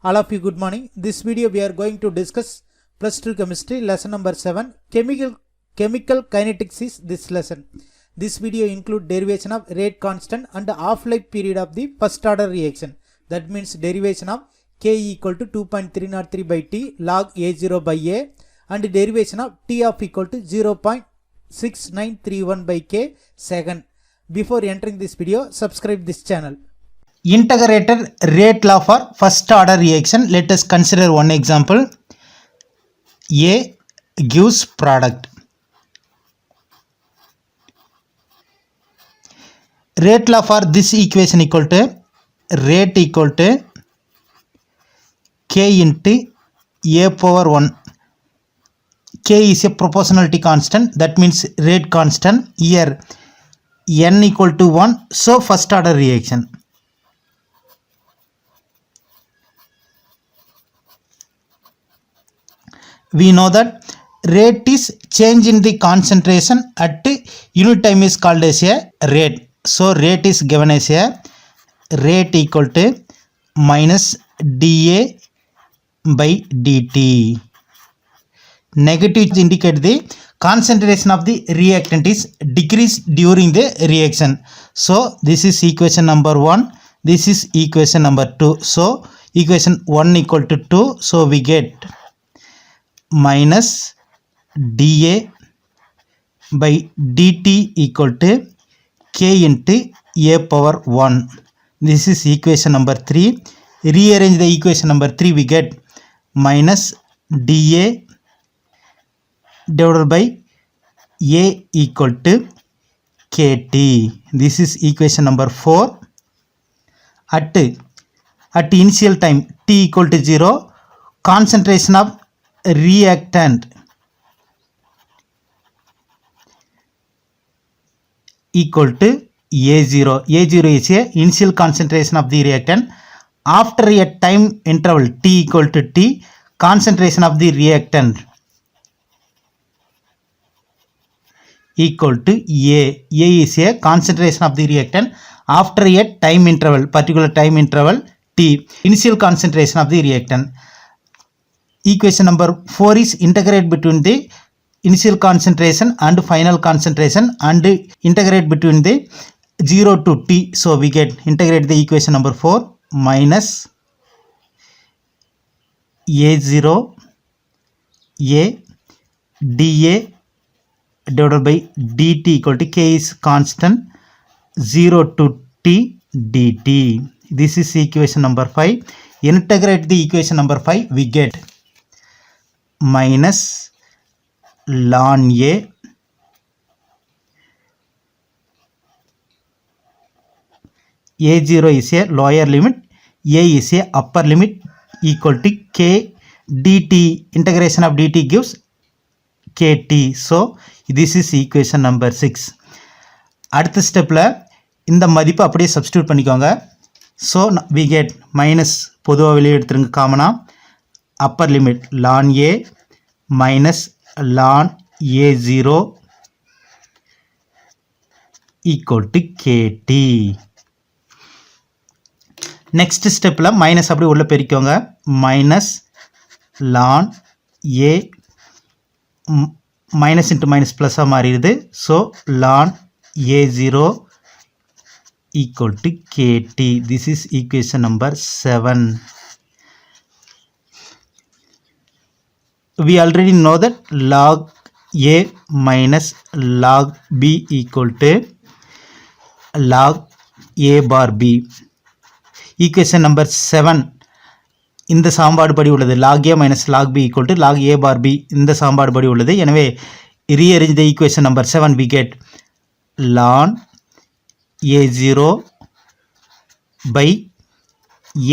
All of you, good morning. This video we are going to discuss plus 2 chemistry lesson number 7. Chemical kinetics is this lesson. This video include derivation of rate constant and half-life period of the first order reaction. That means derivation of K equal to 2.303 by T log A0 by A and derivation of T of equal to 0.6931 by K second. Before entering this video, subscribe this channel. Integrated rate law for first order reaction. Let us consider one example. A gives product. Rate law for this equation equal to rate equal to K into A power 1. K is a proportionality constant, that means rate constant. Here n equal to 1, so first order reaction. We know that rate is change in the concentration at unit time is called as a rate. So rate is given as a rate equal to minus dA by dt. Negatives indicate the concentration of the reactant is decreased during the reaction. So this is equation number 1. This is equation number 2. So equation 1 equal to 2. So we get minus dA by dt equal to K into A power 1. This is equation number 3. Rearrange the equation number 3, we get minus dA divided by A equal to KT. This is equation number 4. At initial time T equal to 0, concentration of reactant equal to A0. A0 is a initial concentration of the reactant. After a time interval T equal to T, concentration of the reactant equal to A. A is a concentration of the reactant after a time interval, particular time interval T. Initial concentration of the reactant. Equation number 4 is integrate between the initial concentration and final concentration and integrate between the 0 to T. So we get integrate the equation number 4 minus A0 A dA divided by dt equal to K is constant 0 to T dt. This is equation number 5. Integrate the equation number 5, we get minus ln A A0 is a lower limit, A is a upper limit equal to K dt. Integration of dt gives KT. So this is equation number 6. அடுத்த ஸ்டெப்பில் இந்த மதிப்பு அப்படியே substitute பண்ணிக்கோங்க. So we get minus பொதுவாக வெளியே எடுத்துருங்க காமனாக. upper limit ln A minus ln A0 equal to KT. Next ஸ்டெப்பில் மைனஸ் அப்படி உள்ள பெருக்கோங்க. Minus ln A minus into minus ப்ளஸ்ஸாக மாறிடுது. So ln A0 equal to KT. This is equation number 7. We already know that log A minus log B equal to log A bar B. Equation number 7 இந்த சாம்பாடு படி உள்ளது. log A minus log B equal to log A bar B இந்த சாம்பாடு படி உள்ளது. எனவே rearrange the equation number 7, we get ln A0 by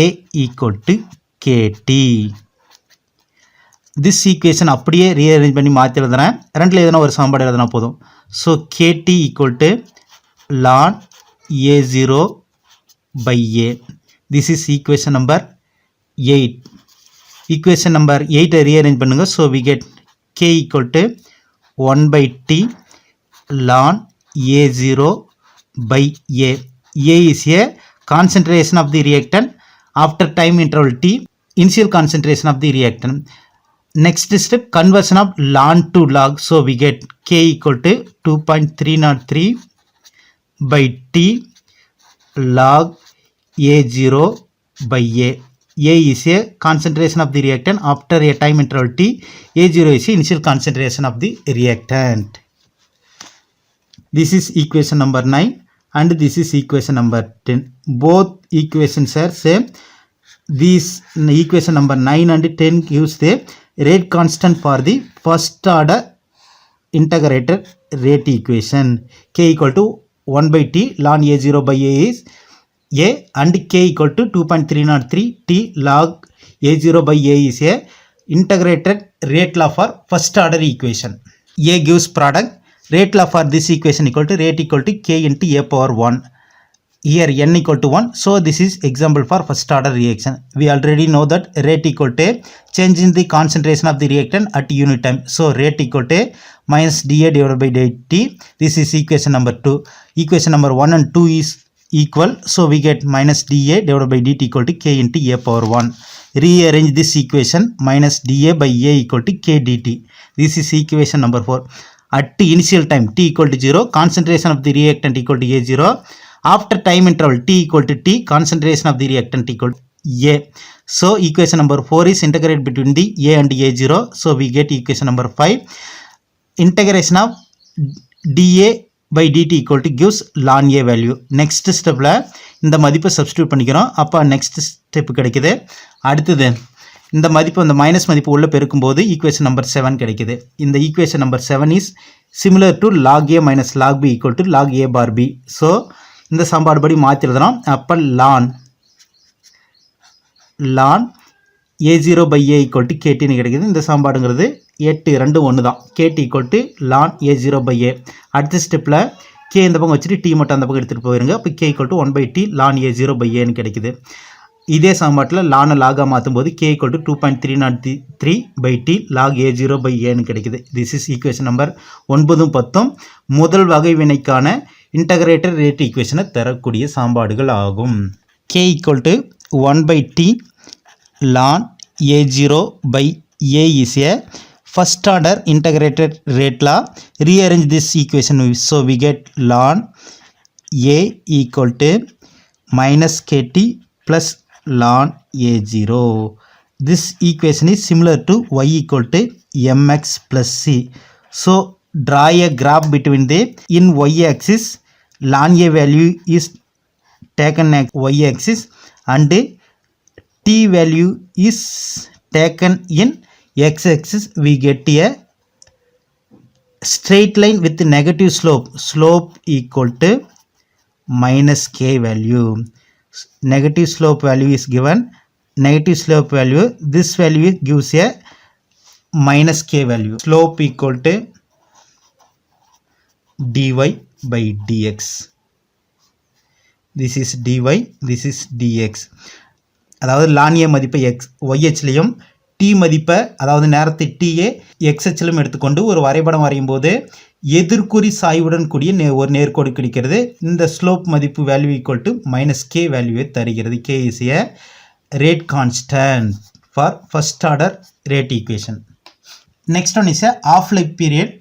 A equal to KT. This equation அப்படியே rearrange பண்ணி மாற்றி எழுதுறேன். ரெண்டில் எதுனா ஒரு சாம்பாடு எழுதுனா போதும். So KT equal to ln A0 by A. This is equation number 8. Equation number 8 rearrange பண்ணுங்க. So we get K equal to 1 by T ln A0 by A. A is a concentration of the reactant after time interval T. initial concentration of the reactant. Next step, conversion of ln to log. So we get K equal to 2.303 by T log A0 by A. A is a concentration of the reactant after a time interval T. A0 is the initial concentration of the reactant. This is equation number 9 and this is equation number 10. Both equations are same. This equation number 9 and 10 gives the rate constant for the first order integrated rate equation. K equal to 1 by T ln A0 by A is A, and K equal to 2.303 T log A0 by A is a integrated rate law for first order equation. A gives product. Rate law for this equation equal to rate equal to K into A power 1. Here n equal to 1. So this is example for first order reaction. We already know that rate equal to change in the concentration of the reactant at unit time. So rate equal to minus dA divided by dt. This is equation number 2. Equation number 1 and 2 is equal. So we get minus dA divided by dt equal to K into A power 1. Rearrange this equation, minus dA by A equal to K dt. This is equation number 4. At initial time t equal to 0, concentration of the reactant equal to A0. After time interval t equal to t, concentration of the reactant equal to A. So equation number 4 is integrated between the A and A0. So we get equation number 5. Integration of dA by dt equal to gives ln A value. Next step la இந்த மதிப்பை substitute பண்ணிக்கிறோம். அப்போ next step கிடைக்குது. அடுத்தது இந்த மதிப்பு அந்த minus மதிப்பு உள்ள பெருக்கும்போது ஈக்குவேஷன் நம்பர் 7 கிடைக்குது. இந்த equation number 7 is similar to log A minus log B equal to log A bar B. So இந்த சமன்பாடு படி மாற்றி எழுதலாம். அப்போ ln A0 by A equal to KTன்னு கிடைக்குது. இந்த சமன்பாடுங்கிறது 8 2 1 தான். KT equal to ln A0 by A. அடுத்த ஸ்டெப்பில் K இந்த பக்கம் வச்சுட்டு T மட்டும் அந்த பக்கம் எடுத்துகிட்டு போயிருங்க. அப்போ K equal to 1 by T ln A0 by Aன்னு கிடைக்குது. இதே சமன்பாட்டில் லானை லாகாக மாற்றும் போது K equal to 2.303 by T log A0 by Aன்னு கிடைக்குது. திஸ் இஸ் ஈக்குவேஷன் நம்பர் 9 10 முதல் வகை வினைக்கான இன்டகிரேட்டட் ரேட் ஈக்குவேஷனை தரக்கூடிய சமன்பாடுகள் ஆகும். K equal to 1 by T ln A0 by A is a first order integrated rate law. Rearrange this equation, so we get ln A equal to minus KT plus ln A0. This equation is similar to y equal to mx plus c. So draw a graph between the in y axis ln A value is taken as y axis and t value is taken in x axis. We get a straight line with negative slope equal to minus k value. Negative slope value is given. Negative slope value, this value gives a minus k value. Slope equal to dy by dx. This is dy, this is dx. அதாவது ln A மதிப்பை y அச்சிலையும் t மதிப்பை அதாவது நேரத்தை t ஏ x அச்சிலும் எடுத்துக்கொண்டு ஒரு வரைபடம் வரையும் போது எதிர்குறி சாய்வுடன் கூடிய ஒரு நேர்கோடு கிடைக்கிறது. இந்த ஸ்லோப் மதிப்பு value equal to minus K வேல்யூவை தருகிறது. K is a rate constant for first order rate equation. Next one is a half life period.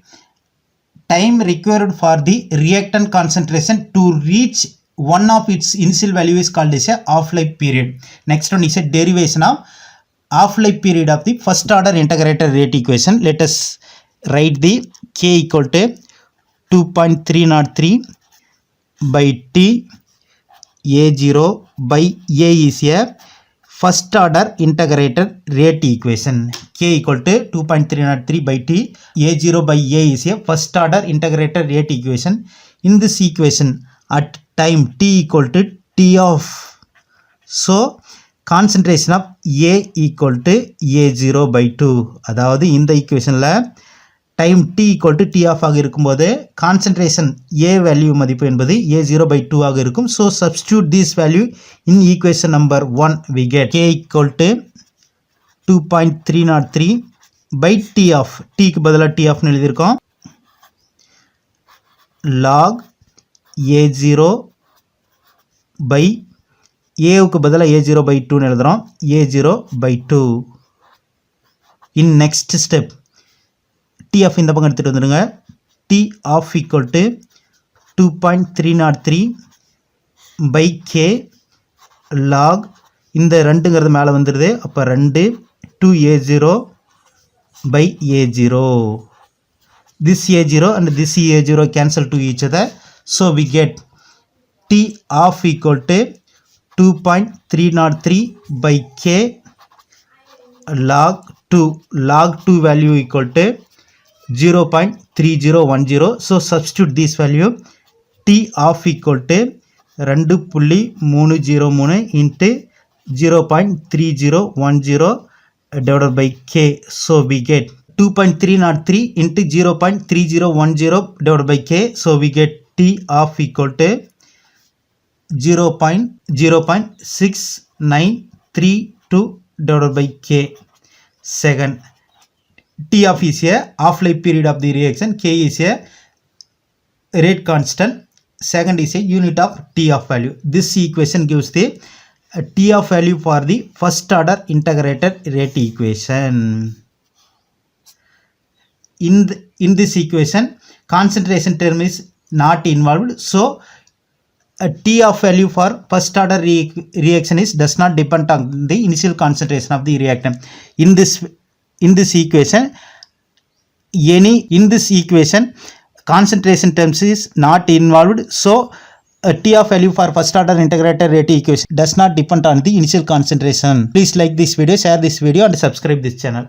Time required for the reactant concentration to reach one of its initial value is called as a half-life period. Next one is a derivation of half-life period of the first order integrated rate equation. Let us write the K equal to 2.303 by T A0 by A is a first order integrated rate equation. K equal to 2.303 by T A0 by A is a first order integrated rate equation. In this equation at time t equal to T of, so concentration of A equal to A0 by 2. அதாவது இந்த ஈக்குவேஷனில் time t equal to T of ஆக இருக்கும்போது concentration A value மதிப்பு என்பது A0 by 2 ஆக இருக்கும். So substitute this value in equation number 1 we get K equal to 2.303 by T of, Tக்கு பதிலாக T of எழுதியிருக்கோம், log A0 by ஏவுக்கு பதிலாக a0/2 எழுதுகிறோம், a0/2. In next step t half இந்த பக்கம் எடுத்துகிட்டு வந்துடுங்க. T half equal to 2.303/k log இந்த 2ங்கிறது மேலே வந்துடுது, அப்போ 2 2a0/a0. this a0 and this a0 cancel to each other, so we get t of equal to 2.303/k log 2. log 2 value equal to 0.3010. so substitute this value. t of equal to 2.303 into 0.3010 divided by k. so we get 2.303 into 0.3010 divided by k. so we get t of equal to 0.6932 divided by k. Second, t of is a half life period of the reaction, k is a rate constant, second is a unit of t of value. This equation gives the t of value for the first order integrated rate equation. In this equation concentration term is not involved, so t of value for first order reaction is does not depend on the initial concentration of the reactant. In this equation concentration terms is not involved, so t of value for first order integrated rate equation does not depend on the initial concentration. Please like this video, share this video and subscribe this channel.